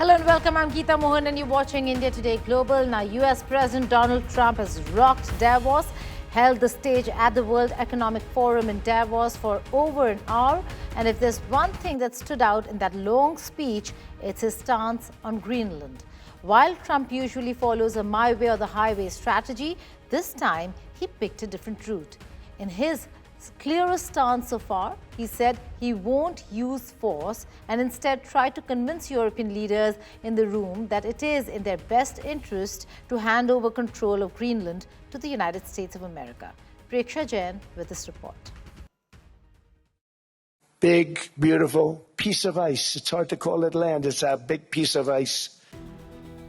Hello and welcome. I'm Geeta Mohan and you're watching India Today Global. Now, US President Donald Trump has rocked Davos, held the stage at the World Economic Forum in Davos for over an hour. And if there's one thing that stood out in that long speech, it's his stance on Greenland. While Trump usually follows a my way or the highway strategy, this time he picked a different route. In his clearest stance so far, he said he won't use force and instead try to convince European leaders in the room that it is in their best interest to hand over control of Greenland to the United States of America. Preksha Jain with this report. Big, beautiful piece of ice. It's hard to call it land. It's a big piece of ice.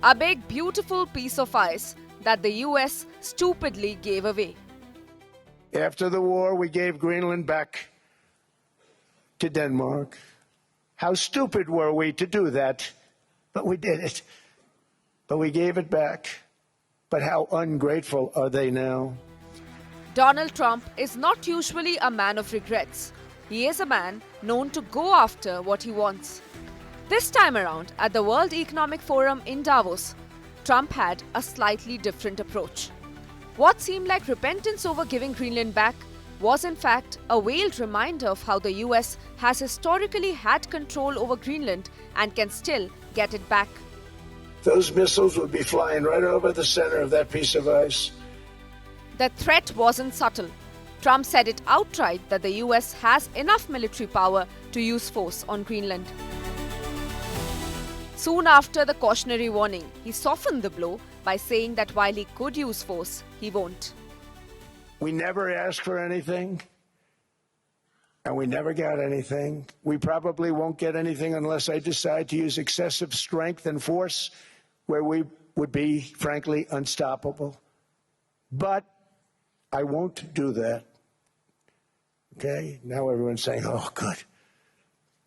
A big, beautiful piece of ice that the US stupidly gave away. After the war, we gave Greenland back to Denmark. How stupid were we to do that? But we did it. But we gave it back. But how ungrateful are they now? Donald Trump is not usually a man of regrets. He is a man known to go after what he wants. This time around, at the World Economic Forum in Davos, Trump had a slightly different approach. What seemed like repentance over giving Greenland back was in fact a veiled reminder of how the US has historically had control over Greenland and can still get it back. Those missiles would be flying right over the center of that piece of ice. The threat wasn't subtle. Trump said it outright that the US has enough military power to use force on Greenland. Soon after the cautionary warning, he softened the blow by saying that while he could use force, he won't. We never asked for anything, and we never got anything. We probably won't get anything unless I decide to use excessive strength and force where we would be, frankly, unstoppable. But I won't do that. Okay? Now everyone's saying, oh, good.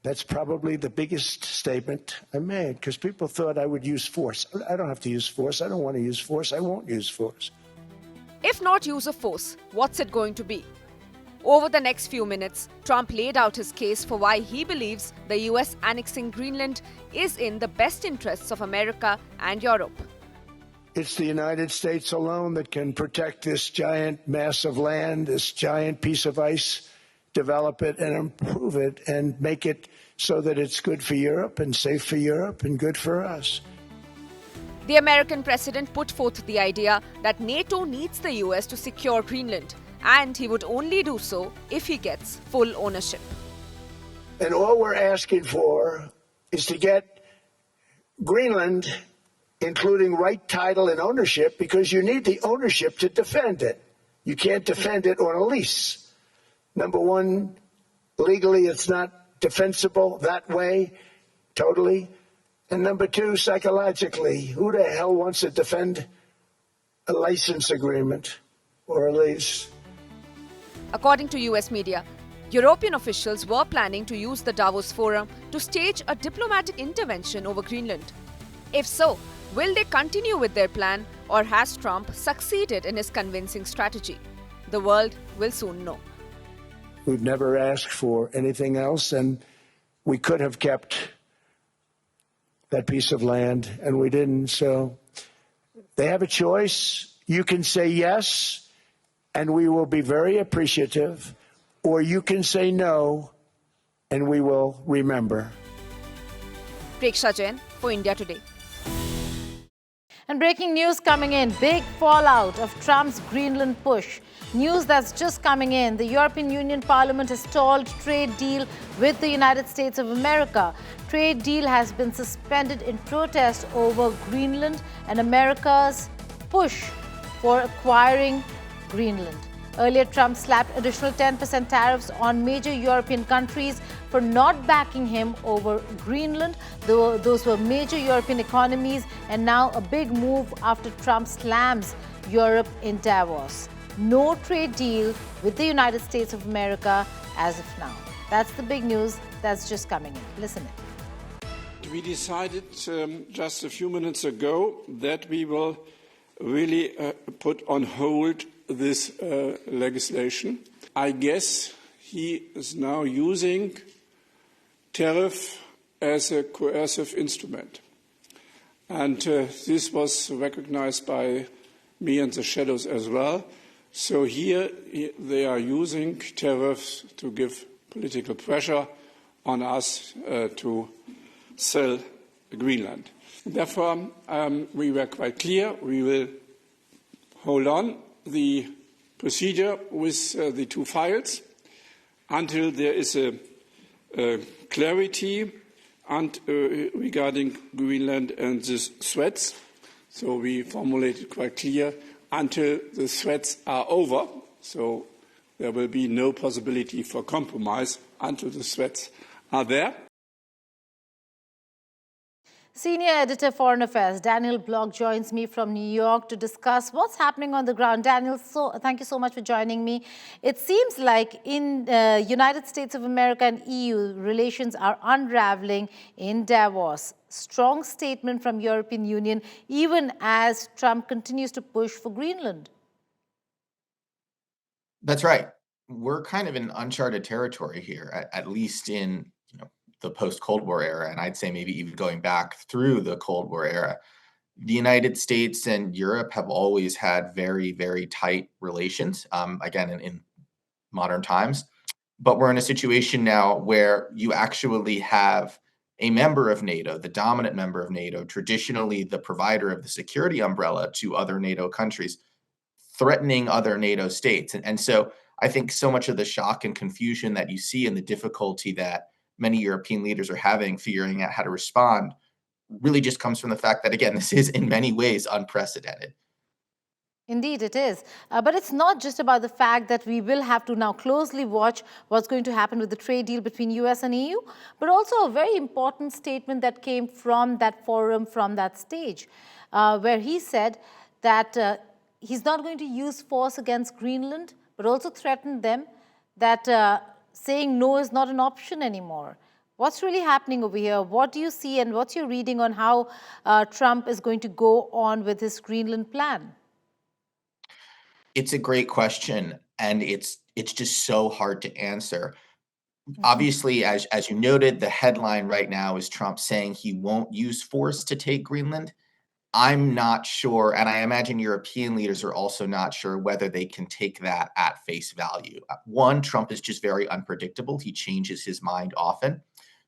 That's probably the biggest statement I made, because people thought I would use force. I don't have to use force. I don't want to use force. I won't use force. If not use of force, what's it going to be? Over the next few minutes, Trump laid out his case for why he believes the US annexing Greenland is in the best interests of America and Europe. It's the United States alone that can protect this giant mass of land, this giant piece of ice, develop it and improve it and make it so that it's good for Europe and safe for Europe and good for us. The American president put forth the idea that NATO needs the US to secure Greenland, and he would only do so if he gets full ownership. And all we're asking for is to get Greenland, including right title and ownership, because you need the ownership to defend it. You can't defend it on a lease. Number one, legally it's not defensible that way, totally. And number two, psychologically, who the hell wants to defend a license agreement or a lease? According to US media, European officials were planning to use the Davos Forum to stage a diplomatic intervention over Greenland. If so, will they continue with their plan, or has Trump succeeded in his convincing strategy? The world will soon know. We've never asked for anything else, and we could have kept that piece of land, and we didn't. So they have a choice. You can say yes, and we will be very appreciative, or you can say no, and we will remember. Preksha Jain for India Today. And breaking news coming in, big fallout of Trump's Greenland push. News that's just coming in, the European Union Parliament has stalled trade deal with the United States of America. Trade deal has been suspended in protest over Greenland and America's push for acquiring Greenland. Earlier, Trump slapped additional 10% tariffs on major European countries for not backing him over Greenland. Those were major European economies, and now a big move after Trump slams Europe in Davos. No trade deal with the United States of America as of now. That's the big news that's just coming in. Listen in. We decided just a few minutes ago that we will really put on hold this legislation. I guess he is now using tariff as a coercive instrument. And this was recognized by me and the shadows as well. So here they are using tariffs to give political pressure on us to sell Greenland. Therefore, we were quite clear. We will hold on the procedure with the two files until there is a clarity regarding Greenland and these threats. So we formulated quite clear until the threats are over. So there will be no possibility for compromise until the threats are there. Senior Editor Foreign Affairs Daniel Block joins me from New York to discuss what's happening on the ground. Daniel, thank you so much for joining me. It seems like in the United States of America and EU, relations are unraveling in Davos. Strong statement from European Union, even as Trump continues to push for Greenland. That's right. We're kind of in uncharted territory here, at least in the post-Cold War era, and I'd say maybe even going back through the Cold War era. The United States and Europe have always had very, very tight relations, again, in modern times. But we're in a situation now where you actually have a member of NATO, the dominant member of NATO, traditionally the provider of the security umbrella to other NATO countries, threatening other NATO states. And so I think so much of the shock and confusion that you see and the difficulty that many European leaders are having figuring out how to respond really just comes from the fact that, again, this is in many ways unprecedented. Indeed, it is. But it's not just about the fact that we will have to now closely watch what's going to happen with the trade deal between US and EU, but also a very important statement that came from that forum, from that stage, where he said that he's not going to use force against Greenland, but also threatened them that saying no is not an option anymore. What's really happening over here? What do you see and what's your reading on how Trump is going to go on with his Greenland plan? It's a great question, and it's just so hard to answer. Obviously, as you noted, the headline right now is Trump saying he won't use force to take Greenland. I'm not sure, and I imagine European leaders are also not sure whether they can take that at face value. One, Trump is just very unpredictable. He changes his mind often.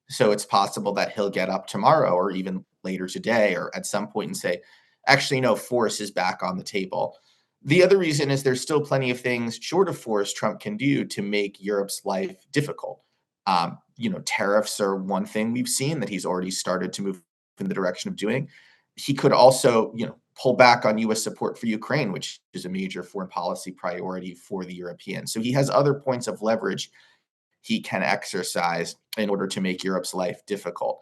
So it's possible that he'll get up tomorrow or even later today or at some point and say, actually, no, force is back on the table. The other reason is there's still plenty of things short of force Trump can do to make Europe's life difficult. Tariffs are one thing we've seen that he's already started to move in the direction of doing. He could also, pull back on U.S. support for Ukraine, which is a major foreign policy priority for the Europeans. So he has other points of leverage he can exercise in order to make Europe's life difficult.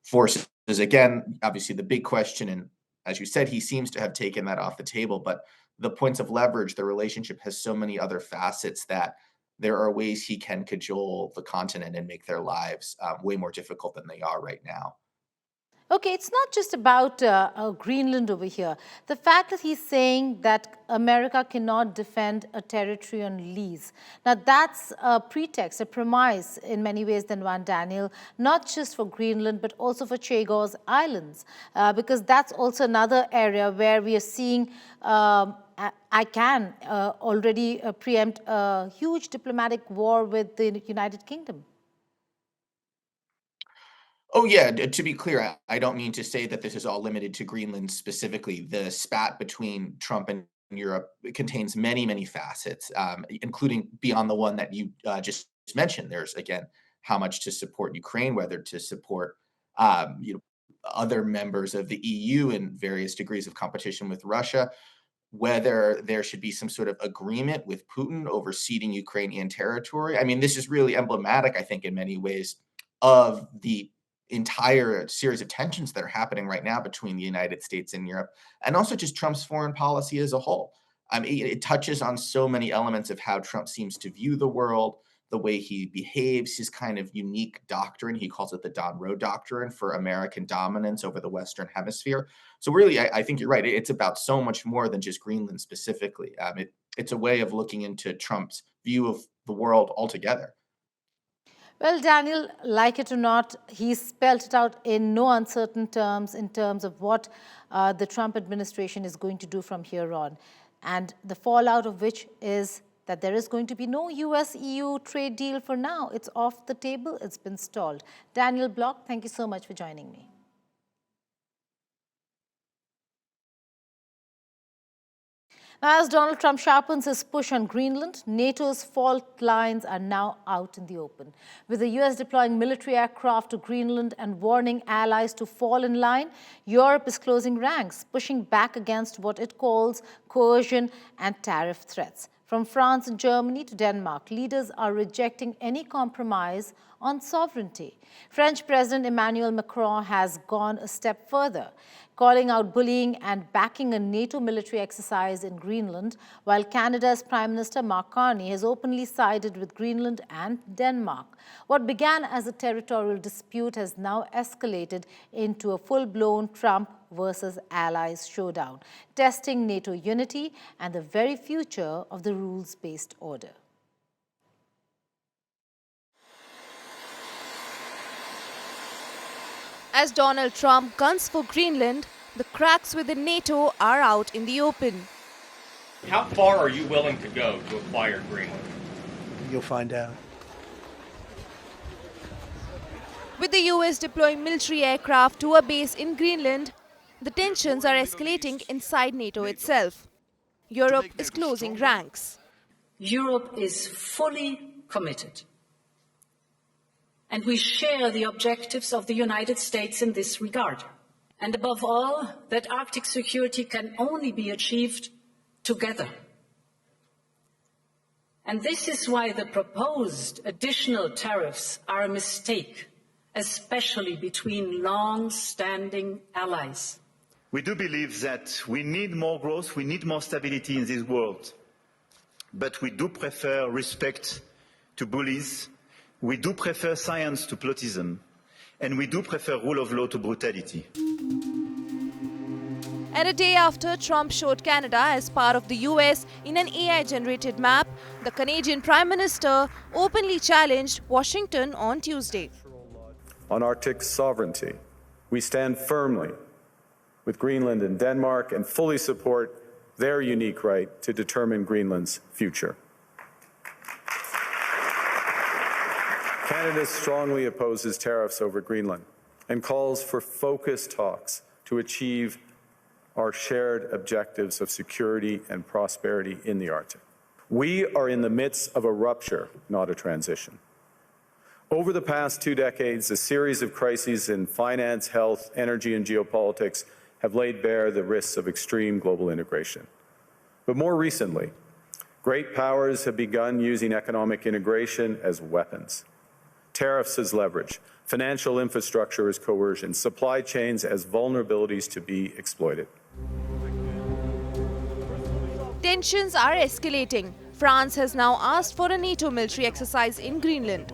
Force is, again, obviously the big question. And as you said, he seems to have taken that off the table. But the points of leverage, the relationship has so many other facets that there are ways he can cajole the continent and make their lives way more difficult than they are right now. Okay, it's not just about Greenland over here. The fact that he's saying that America cannot defend a territory on lease. Now, that's a pretext, a premise in many ways than one, Daniel, not just for Greenland, but also for Chagos Islands, because that's also another area where we are seeing ICANN already preempt a huge diplomatic war with the United Kingdom. Oh, yeah. To be clear, I don't mean to say that this is all limited to Greenland specifically. The spat between Trump and Europe contains many, many facets, including beyond the one that you just mentioned. There's, again, how much to support Ukraine, whether to support other members of the EU in various degrees of competition with Russia, whether there should be some sort of agreement with Putin over ceding Ukrainian territory. I mean, this is really emblematic, I think, in many ways of the entire series of tensions that are happening right now between the United States and Europe, and also just Trump's foreign policy as a whole. I mean, it touches on so many elements of how Trump seems to view the world, the way he behaves, his kind of unique doctrine. He calls it the Don Roe doctrine for American dominance over the Western Hemisphere. So really, I think you're right. It's about so much more than just Greenland specifically. It's a way of looking into Trump's view of the world altogether. Well, Daniel, like it or not, he spelled it out in no uncertain terms in terms of what the Trump administration is going to do from here on. And the fallout of which is that there is going to be no US-EU trade deal for now. It's off the table. It's been stalled. Daniel Block, thank you so much for joining me. As Donald Trump sharpens his push on Greenland, NATO's fault lines are now out in the open. With the US deploying military aircraft to Greenland and warning allies to fall in line, Europe is closing ranks, pushing back against what it calls coercion and tariff threats. From France and Germany to Denmark, leaders are rejecting any compromise on sovereignty. French President Emmanuel Macron has gone a step further, calling out bullying and backing a NATO military exercise in Greenland, while Canada's Prime Minister Mark Carney has openly sided with Greenland and Denmark. What began as a territorial dispute has now escalated into a full-blown Trump versus allies showdown, testing NATO unity and the very future of the rules-based order. As Donald Trump guns for Greenland, the cracks within NATO are out in the open. How far are you willing to go to acquire Greenland? You'll find out. With the US deploying military aircraft to a base in Greenland, the tensions are escalating inside NATO itself. Europe is closing ranks. Europe is fully committed. And we share the objectives of the United States in this regard. And above all, that Arctic security can only be achieved together. And this is why the proposed additional tariffs are a mistake, especially between long-standing allies. We do believe that we need more growth, we need more stability in this world. But we do prefer respect to bullies. We do prefer science to plotism, and we do prefer rule of law to brutality. And a day after Trump showed Canada as part of the US in an AI-generated map, the Canadian Prime Minister openly challenged Washington on Tuesday. On Arctic sovereignty, we stand firmly with Greenland and Denmark and fully support their unique right to determine Greenland's future. Canada strongly opposes tariffs over Greenland and calls for focused talks to achieve our shared objectives of security and prosperity in the Arctic. We are in the midst of a rupture, not a transition. Over the past 2 decades, a series of crises in finance, health, energy, and geopolitics have laid bare the risks of extreme global integration. But more recently, great powers have begun using economic integration as weapons. Tariffs as leverage, financial infrastructure as coercion, supply chains as vulnerabilities to be exploited. Tensions are escalating. France has now asked for a NATO military exercise in Greenland.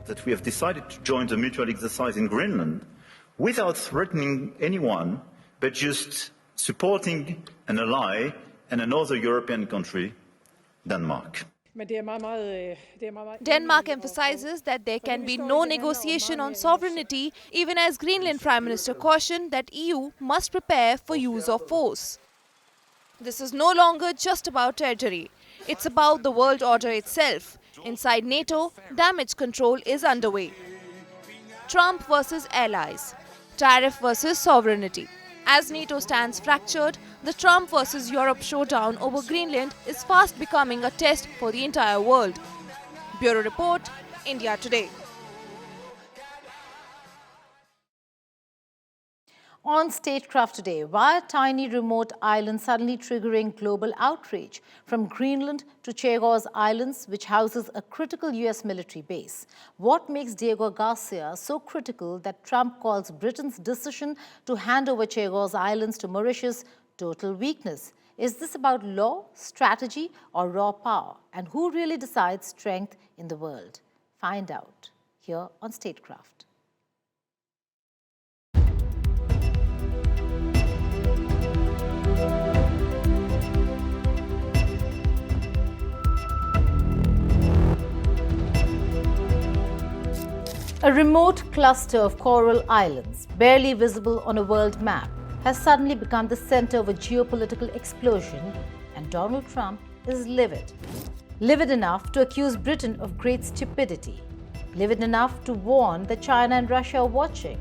That we have decided to join the mutual exercise in Greenland without threatening anyone, but just supporting an ally and another European country, Denmark. Denmark emphasizes that there can be no negotiation on sovereignty, even as Greenland Prime Minister cautioned that EU must prepare for use of force. This is no longer just about territory. It's about the world order itself. Inside NATO, damage control is underway. Trump versus allies. Tariff versus sovereignty. As NATO stands fractured, the Trump versus Europe showdown over Greenland is fast becoming a test for the entire world. Bureau Report, India Today. On Statecraft today, why a tiny remote island suddenly triggering global outrage? From Greenland to Chagos Islands, which houses a critical US military base. What makes Diego Garcia so critical that Trump calls Britain's decision to hand over Chagos Islands to Mauritius total weakness? Is this about law, strategy, or raw power? And who really decides strength in the world? Find out here on Statecraft. A remote cluster of coral islands, barely visible on a world map, has suddenly become the center of a geopolitical explosion, and Donald Trump is livid. Livid enough to accuse Britain of great stupidity. Livid enough to warn that China and Russia are watching.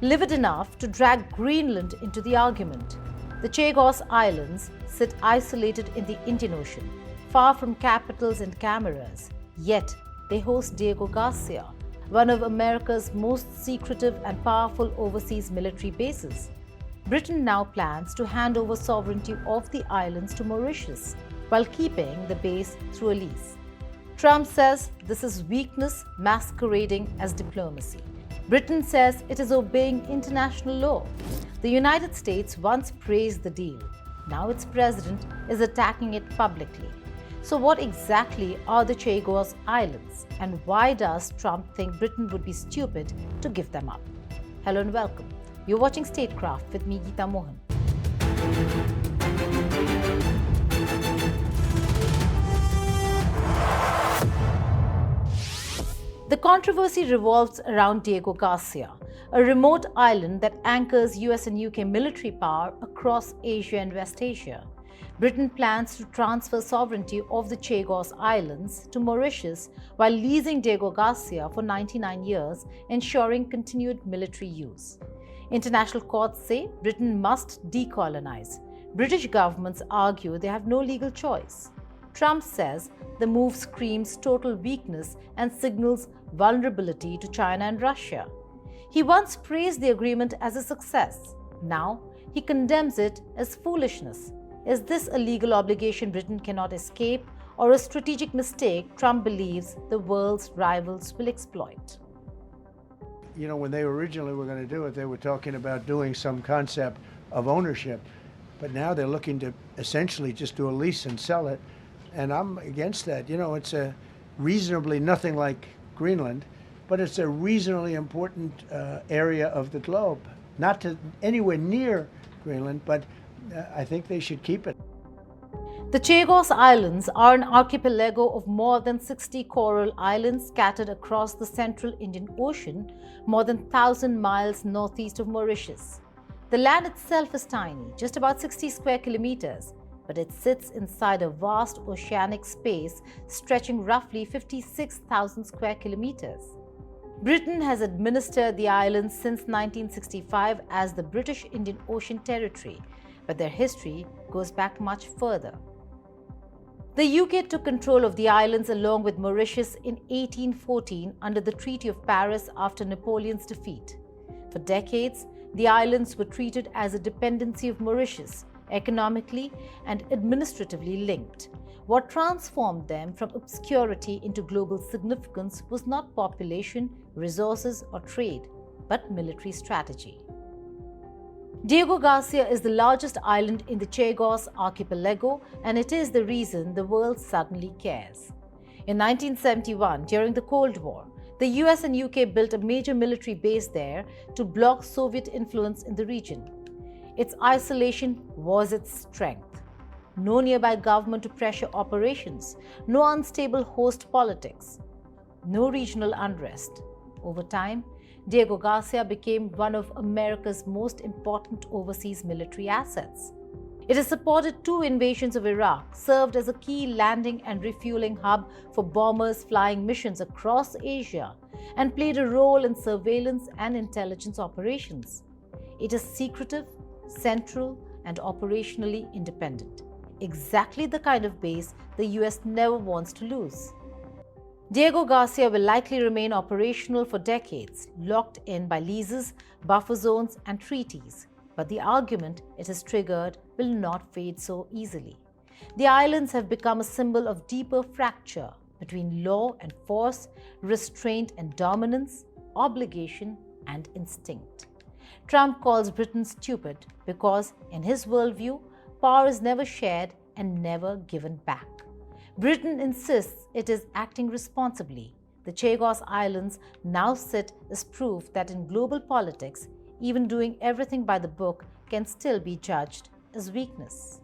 Livid enough to drag Greenland into the argument. The Chagos Islands sit isolated in the Indian Ocean, far from capitals and cameras. Yet, they host Diego Garcia, one of America's most secretive and powerful overseas military bases. Britain now plans to hand over sovereignty of the islands to Mauritius, while keeping the base through a lease. Trump says this is weakness masquerading as diplomacy. Britain says it is obeying international law. The United States once praised the deal. Now its president is attacking it publicly. So what exactly are the Chagos Islands, and why does Trump think Britain would be stupid to give them up? Hello and welcome. You're watching Statecraft with me, Geeta Mohan. The controversy revolves around Diego Garcia, a remote island that anchors US and UK military power across Asia and West Asia. Britain plans to transfer sovereignty of the Chagos Islands to Mauritius while leasing Diego Garcia for 99 years, ensuring continued military use. International courts say Britain must decolonize. British governments argue they have no legal choice. Trump says the move screams total weakness and signals vulnerability to China and Russia. He once praised the agreement as a success. Now, he condemns it as foolishness. Is this a legal obligation Britain cannot escape, or a strategic mistake Trump believes the world's rivals will exploit? You know, when they originally were going to do it, they were talking about doing some concept of ownership. But now they're looking to essentially just do a lease and sell it. And I'm against that. You know, it's a reasonably nothing like Greenland, but it's a reasonably important area of the globe. Not to anywhere near Greenland, but I think they should keep it. The Chagos Islands are an archipelago of more than 60 coral islands scattered across the central Indian Ocean, more than 1,000 miles northeast of Mauritius. The land itself is tiny, just about 60 square kilometers, but it sits inside a vast oceanic space stretching roughly 56,000 square kilometers. Britain has administered the islands since 1965 as the British Indian Ocean Territory, but their history goes back much further. The UK took control of the islands along with Mauritius in 1814 under the Treaty of Paris after Napoleon's defeat. For decades, the islands were treated as a dependency of Mauritius, economically and administratively linked. What transformed them from obscurity into global significance was not population, resources, or trade, but military strategy. Diego Garcia is the largest island in the Chagos archipelago, and it is the reason the world suddenly cares. In 1971, during the Cold War, the US and UK built a major military base there to block Soviet influence in the region. Its isolation was its strength. No nearby government to pressure operations, no unstable host politics, no regional unrest. Over time, Diego Garcia became one of America's most important overseas military assets. It has supported 2 invasions of Iraq, served as a key landing and refueling hub for bombers flying missions across Asia, and played a role in surveillance and intelligence operations. It is secretive, central, and operationally independent. Exactly the kind of base the US never wants to lose. Diego Garcia will likely remain operational for decades, locked in by leases, buffer zones, and treaties. But the argument it has triggered will not fade so easily. The islands have become a symbol of deeper fracture between law and force, restraint and dominance, obligation and instinct. Trump calls Britain stupid because, in his worldview, power is never shared and never given back. Britain insists it is acting responsibly. The Chagos Islands now sit as proof that in global politics, even doing everything by the book can still be judged as weakness.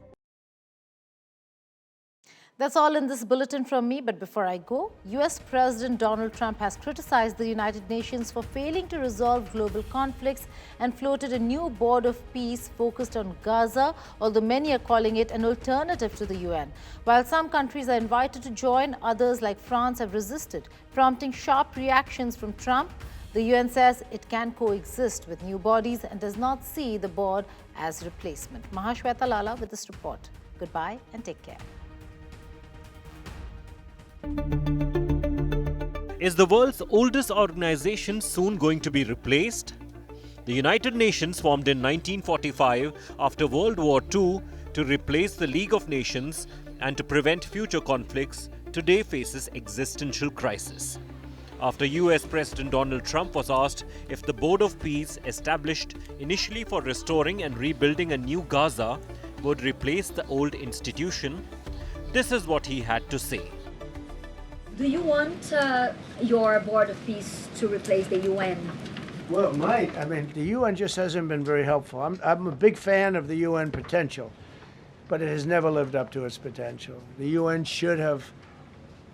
That's all in this bulletin from me, but before I go, US President Donald Trump has criticized the United Nations for failing to resolve global conflicts and floated a new board of peace focused on Gaza, although many are calling it an alternative to the UN. While some countries are invited to join, others like France have resisted, prompting sharp reactions from Trump. The UN says it can coexist with new bodies and does not see the board as replacement. Mahashweta Lala with this report. Goodbye and take care. Is the world's oldest organization soon going to be replaced? The United Nations, formed in 1945 after World War II to replace the League of Nations and to prevent future conflicts, today faces existential crisis. After US President Donald Trump was asked if the Board of Peace, established initially for restoring and rebuilding a new Gaza, would replace the old institution, this is what he had to say. Do you want your Board of Peace to replace the UN? Well, it might. I mean, the UN just hasn't been very helpful. I'm a big fan of the UN potential, but it has never lived up to its potential. The UN should have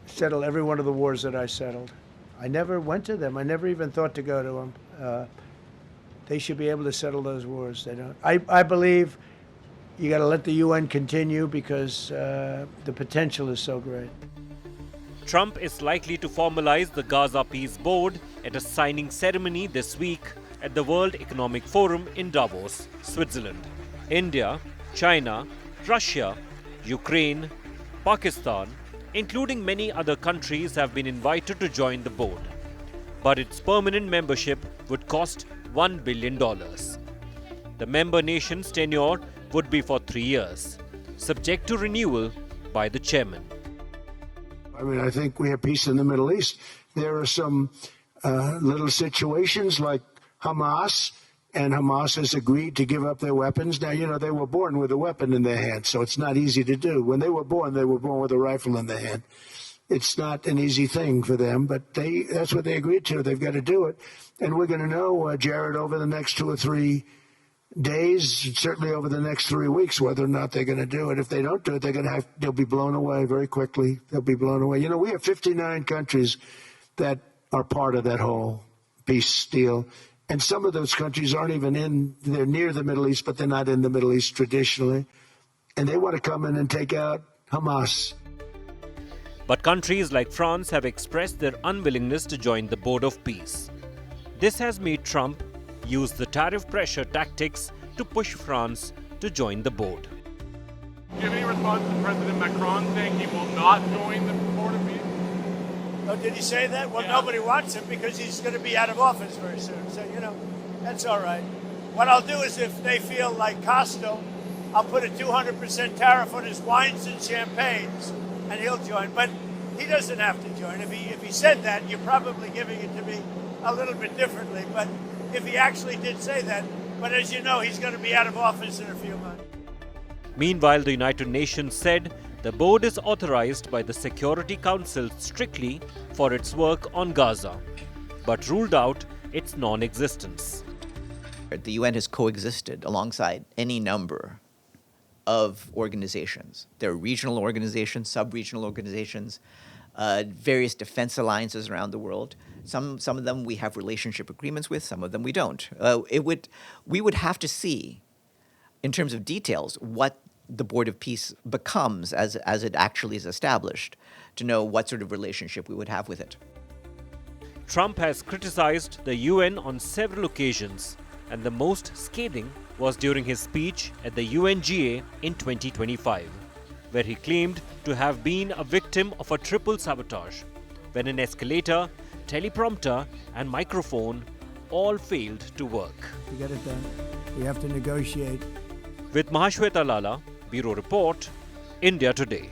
settled every one of the wars that I settled. I never went to them. I never even thought to go to them. They should be able to settle those wars. They don't. I believe you got to let the UN continue because the potential is so great. Trump is likely to formalize the Gaza Peace Board at a signing ceremony this week at the World Economic Forum in Davos, Switzerland. India, China, Russia, Ukraine, Pakistan, including many other countries, have been invited to join the board. But its permanent membership would cost $1 billion. The member nation's tenure would be for 3 years, subject to renewal by the chairman. I mean, I think we have peace in the Middle East. There are some little situations like Hamas, and Hamas has agreed to give up their weapons. Now, you know, they were born with a weapon in their hand, so it's not easy to do. When they were born with a rifle in their hand. It's not an easy thing for them, but that's what they agreed to. They've got to do it. And we're going to know, Jared, over the next 2 or 3 days, certainly over the next 3 weeks, whether or not they're going to do it. If they don't do it, they'll be blown away very quickly. They'll be blown away. You know, we have 59 countries that are part of that whole peace deal. And some of those countries aren't even they're near the Middle East, but they're not in the Middle East traditionally. And they want to come in and take out Hamas. But countries like France have expressed their unwillingness to join the Board of Peace. This has made Trump use the tariff pressure tactics to push France to join the board. Do you have any response to President Macron saying he will not join the Board of Peace? Oh, did he say that? Well, nobody wants him because he's going to be out of office very soon. So, you know, that's all right. What I'll do is if they feel like Costco, I'll put a 200% tariff on his wines and champagnes, and he'll join. But he doesn't have to join. If he said that, you're probably giving it to me a little bit differently. But if he actually did say that, but as you know, he's going to be out of office in a few months. Meanwhile, the United Nations said the board is authorized by the Security Council strictly for its work on Gaza, but ruled out its non-existence. The UN has coexisted alongside any number of organizations. There are regional organizations, sub-regional organizations, various defense alliances around the world. Some of them we have relationship agreements with, some of them we don't. We would have to see, in terms of details, what the Board of Peace becomes as it actually is established, to know what sort of relationship we would have with it. Trump has criticized the UN on several occasions, and the most scathing was during his speech at the UNGA in 2025, where he claimed to have been a victim of a triple sabotage, when an escalator, teleprompter, and microphone all failed to work. We get it done. We have to negotiate. With Mahashweta Lala, Bureau Report, India Today.